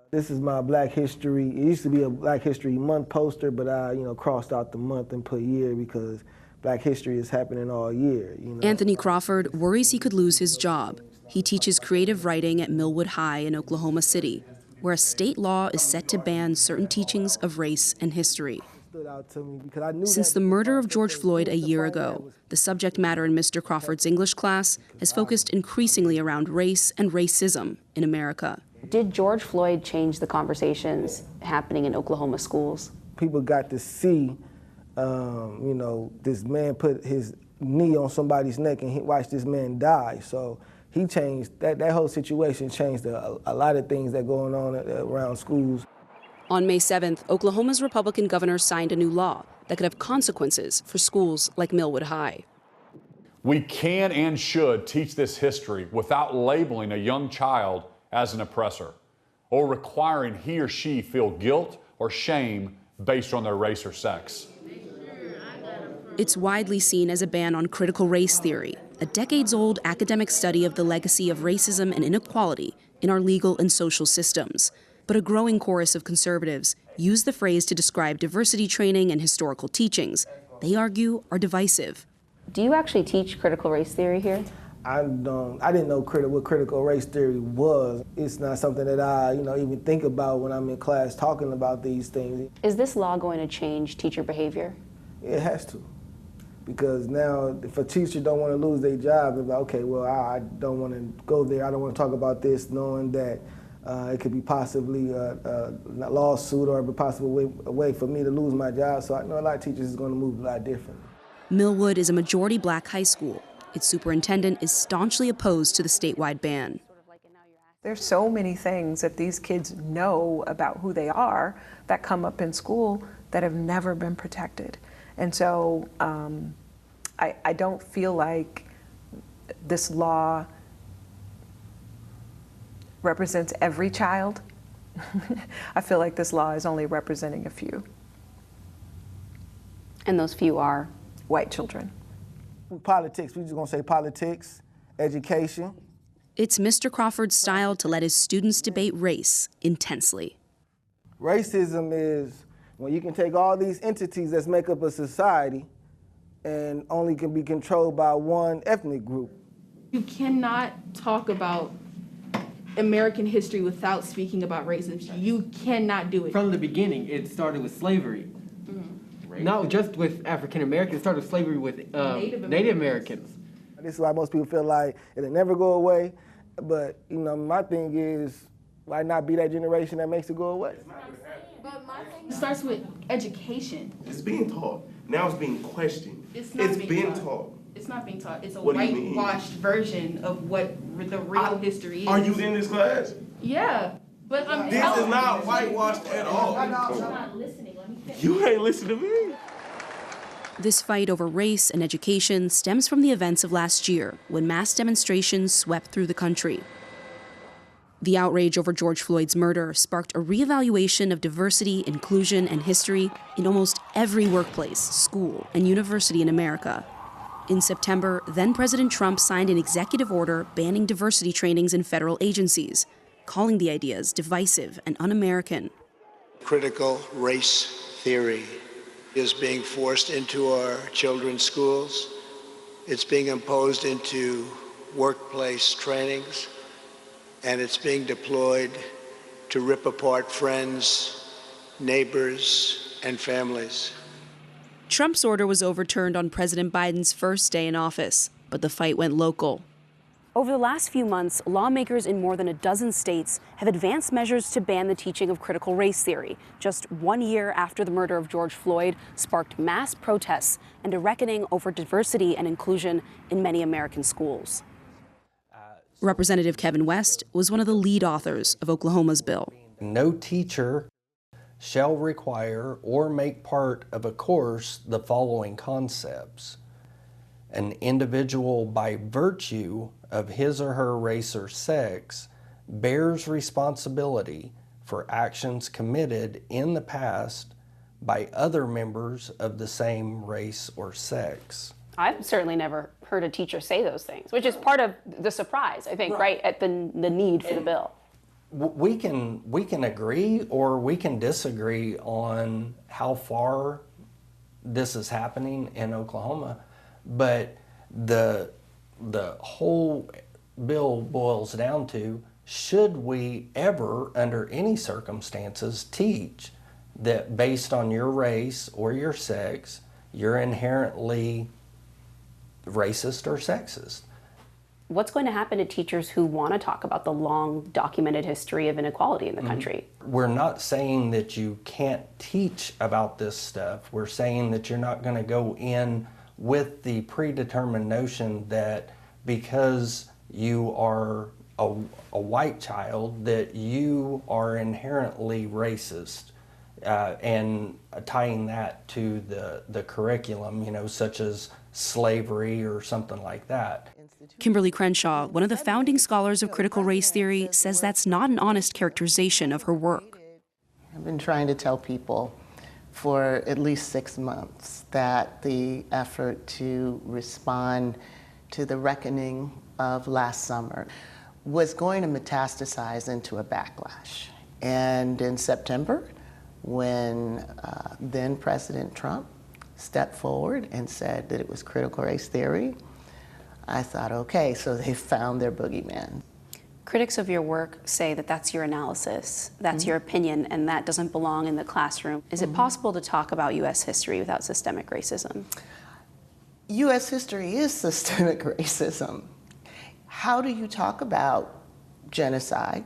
This is my Black History. It used to be a Black History Month poster, but I, crossed out the month and put year because Black history is happening all year. Anthony Crawford worries he could lose his job. He teaches creative writing at Millwood High in Oklahoma City, where a state law is set to ban certain teachings of race and history. Since the murder of George Floyd a year ago, the subject matter in Mr. Crawford's English class has focused increasingly around race and racism in America. Did George Floyd change the conversations happening in Oklahoma schools? People got to see, this man put his knee on somebody's neck and he watched this man die. So he changed, that whole situation changed a lot of things that going on around schools. On May 7th, Oklahoma's Republican governor signed a new law that could have consequences for schools like Millwood High. We can and should teach this history without labeling a young child as an oppressor or requiring he or she feel guilt or shame based on their race or sex. It's widely seen as a ban on critical race theory, a decades-old academic study of the legacy of racism and inequality in our legal and social systems. But a growing chorus of conservatives use the phrase to describe diversity training and historical teachings they argue are divisive. Do you actually teach critical race theory here? I didn't know what critical race theory was. It's not something that I, even think about when I'm in class talking about these things. Is this law going to change teacher behavior? It has to. Because now, if a teacher don't want to lose their job, it's like, okay, well, I don't want to go there. I don't want to talk about this, knowing that it could be possibly a lawsuit or a possible way for me to lose my job. So I know a lot of teachers is going to move a lot different. Millwood is a majority Black high school. Its superintendent is staunchly opposed to the statewide ban. There's so many things that these kids know about who they are that come up in school that have never been protected. And so I don't feel like this law represents every child. I feel like this law is only representing a few. And those few are? White children. Politics, we're just gonna say politics, education. It's Mr. Crawford's style to let his students debate race intensely. Racism is when you can take all these entities that make up a society and only can be controlled by one ethnic group. You cannot talk about American history without speaking about racism. You cannot do it. From the beginning, it started with slavery. Not just with African Americans, it started with slavery with Native Americans. This is why most people feel like it'll never go away. But, my thing is, why not be that generation that makes it go away? But my thing starts with education. It's being taught. Now it's being questioned. It's being taught. It's not being taught. It's a whitewashed version of what the real history is. Are you in this class? Yeah. But this is not whitewashed at all. I'm not listening. Let me finish. You ain't listening to me. This fight over race and education stems from the events of last year, when mass demonstrations swept through the country. The outrage over George Floyd's murder sparked a reevaluation of diversity, inclusion, and history in almost every workplace, school, and university in America. In September, then-President Trump signed an executive order banning diversity trainings in federal agencies, calling the ideas divisive and un-American. Critical race theory is being forced into our children's schools. It's being imposed into workplace trainings, and it's being deployed to rip apart friends, neighbors, and families. Trump's order was overturned on President Biden's first day in office, but the fight went local. Over the last few months, lawmakers in more than a dozen states have advanced measures to ban the teaching of critical race theory. Just 1 year after the murder of George Floyd sparked mass protests and a reckoning over diversity and inclusion in many American schools. Representative Kevin West was one of the lead authors of Oklahoma's bill. No teacher shall require or make part of a course the following concepts. An individual, by virtue of his or her race or sex, bears responsibility for actions committed in the past by other members of the same race or sex. I've certainly never heard a teacher say those things, which is part of the surprise, I think, right at the need for the bill. We can agree or we can disagree on how far this is happening in Oklahoma, but the whole bill boils down to, should we ever, under any circumstances, teach that based on your race or your sex, you're inherently racist or sexist? What's going to happen to teachers who want to talk about the long documented history of inequality in the country? We're not saying that you can't teach about this stuff. We're saying that you're not going to go in with the predetermined notion that because you are a white child that you are inherently racist, and tying that to the curriculum, such as slavery or something like that. Kimberly Crenshaw, one of the founding scholars of critical race theory, says that's not an honest characterization of her work. I've been trying to tell people for at least 6 months that the effort to respond to the reckoning of last summer was going to metastasize into a backlash. And in September, when then President Trump stepped forward and said that it was critical race theory, I thought, okay, so they found their boogeyman. Critics of your work say that that's your analysis, that's your opinion, and that doesn't belong in the classroom. Is it possible to talk about U.S. history without systemic racism? U.S. history is systemic racism. How do you talk about genocide?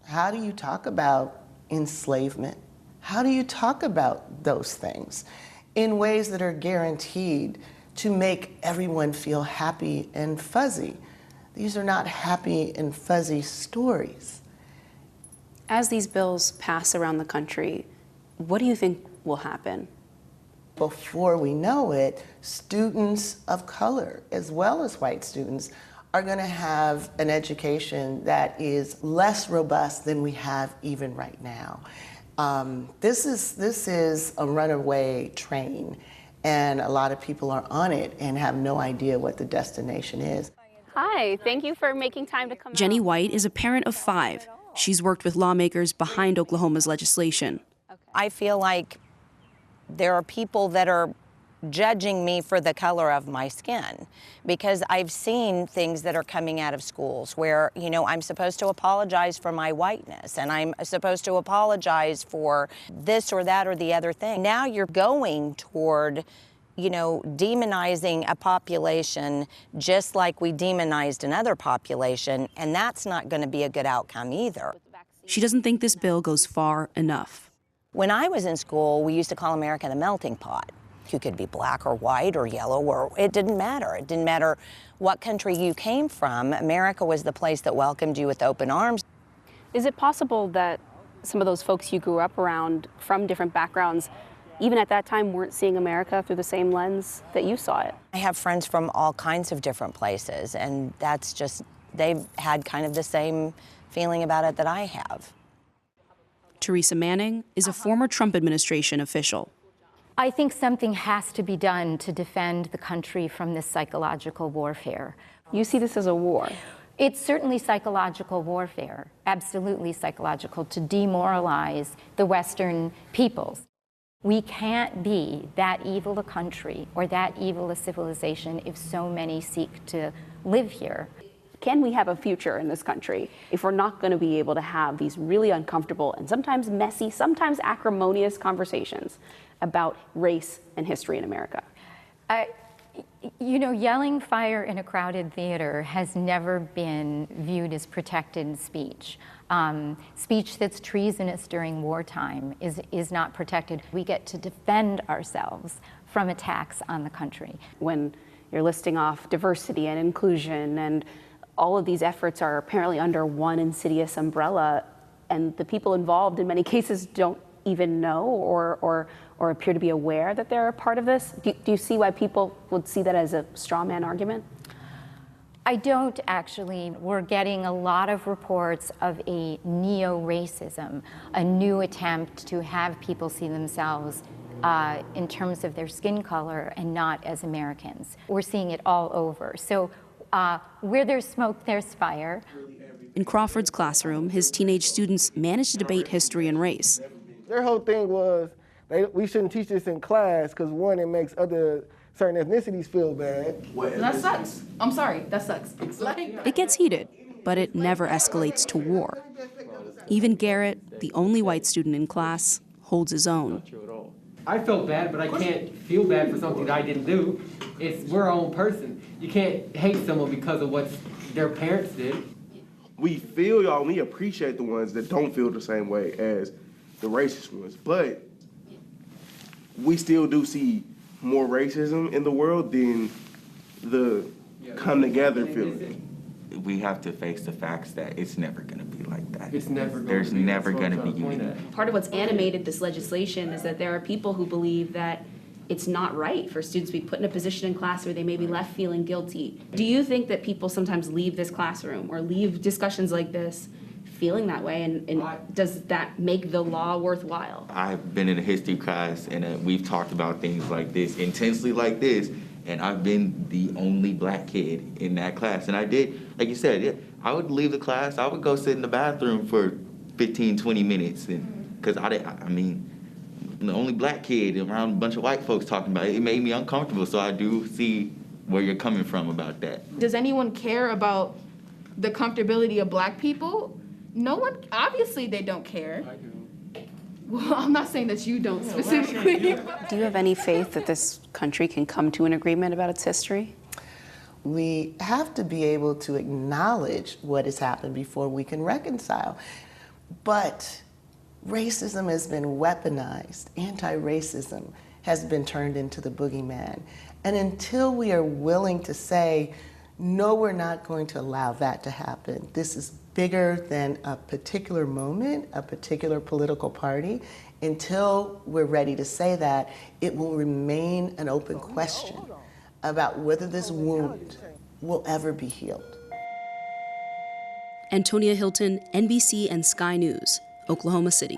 How do you talk about enslavement? How do you talk about those things in ways that are guaranteed to make everyone feel happy and fuzzy? These are not happy and fuzzy stories. As these bills pass around the country, what do you think will happen? Before we know it, students of color, as well as white students, are going to have an education that is less robust than we have even right now. This is a runaway train, and a lot of people are on it and have no idea what the destination is. Hi, thank you for making time to come Jenny out. White is a parent of 5. She's worked with lawmakers behind Oklahoma's legislation. I feel like there are people that are judging me for the color of my skin, because I've seen things that are coming out of schools where, I'm supposed to apologize for my whiteness, and I'm supposed to apologize for this or that or the other thing. Now you're going toward, demonizing a population just like we demonized another population, and that's not going to be a good outcome either. She doesn't think this bill goes far enough. When I was in school, we used to call America the melting pot. You could be black or white or yellow, or it didn't matter. It didn't matter what country you came from. America was the place that welcomed you with open arms. Is it possible that some of those folks you grew up around from different backgrounds, even at that time, weren't seeing America through the same lens that you saw it? I have friends from all kinds of different places, and that's just, they've had kind of the same feeling about it that I have. Teresa Manning is a former Trump administration official. I think something has to be done to defend the country from this psychological warfare. You see this as a war? It's certainly psychological warfare, absolutely psychological, to demoralize the Western peoples. We can't be that evil a country or that evil a civilization if so many seek to live here. Can we have a future in this country if we're not going to be able to have these really uncomfortable and sometimes messy, sometimes acrimonious conversations about race and history in America? Yelling fire in a crowded theater has never been viewed as protected speech. Speech that's treasonous during wartime is not protected. We get to defend ourselves from attacks on the country. When you're listing off diversity and inclusion, and all of these efforts are apparently under one insidious umbrella, and the people involved in many cases don't even know or appear to be aware that they're a part of this? Do you see why people would see that as a straw man argument? I don't actually. We're getting a lot of reports of a neo-racism, a new attempt to have people see themselves in terms of their skin color and not as Americans. We're seeing it all over. So where there's smoke, there's fire. In Crawford's classroom, his teenage students managed to debate history and race. Their whole thing was we shouldn't teach this in class because, one, it makes certain ethnicities feel bad. That sucks. I'm sorry, that sucks. It gets heated, but it never escalates to war. Even Garrett, the only white student in class, holds his own. I felt bad, but I can't feel bad for something that I didn't do. We're our own person. You can't hate someone because of what their parents did. We feel y'all, we appreciate the ones that don't feel the same way as the racist ones, but we still do see more racism in the world than the come together feeling. We have to face the facts that it's never going to be like that. It's never going There's never going to be unity. Part of what's animated this legislation is that there are people who believe that it's not right for students to be put in a position in class where they may be left feeling guilty. Do you think that people sometimes leave this classroom or leave discussions like this feeling that way, and does that make the law worthwhile? I've been in a history class and we've talked about things like this, intensely like this, and I've been the only black kid in that class. And I did, like you said, I would leave the class, I would go sit in the bathroom for 15, 20 minutes, because I mean, the only black kid around a bunch of white folks talking about it, it made me uncomfortable. So I do see where you're coming from about that. Does anyone care about the comfortability of black people? No one, obviously they don't care. I do. Well, I'm not saying that you don't specifically. Do you have any faith that this country can come to an agreement about its history? We have to be able to acknowledge what has happened before we can reconcile. But racism has been weaponized. Anti-racism has been turned into the boogeyman. And until we are willing to say, no, we're not going to allow that to happen. This is bigger than a particular moment, a particular political party. Until we're ready to say that, it will remain an open question about whether this wound will ever be healed. Antonia Hylton, NBC and Sky News, Oklahoma City.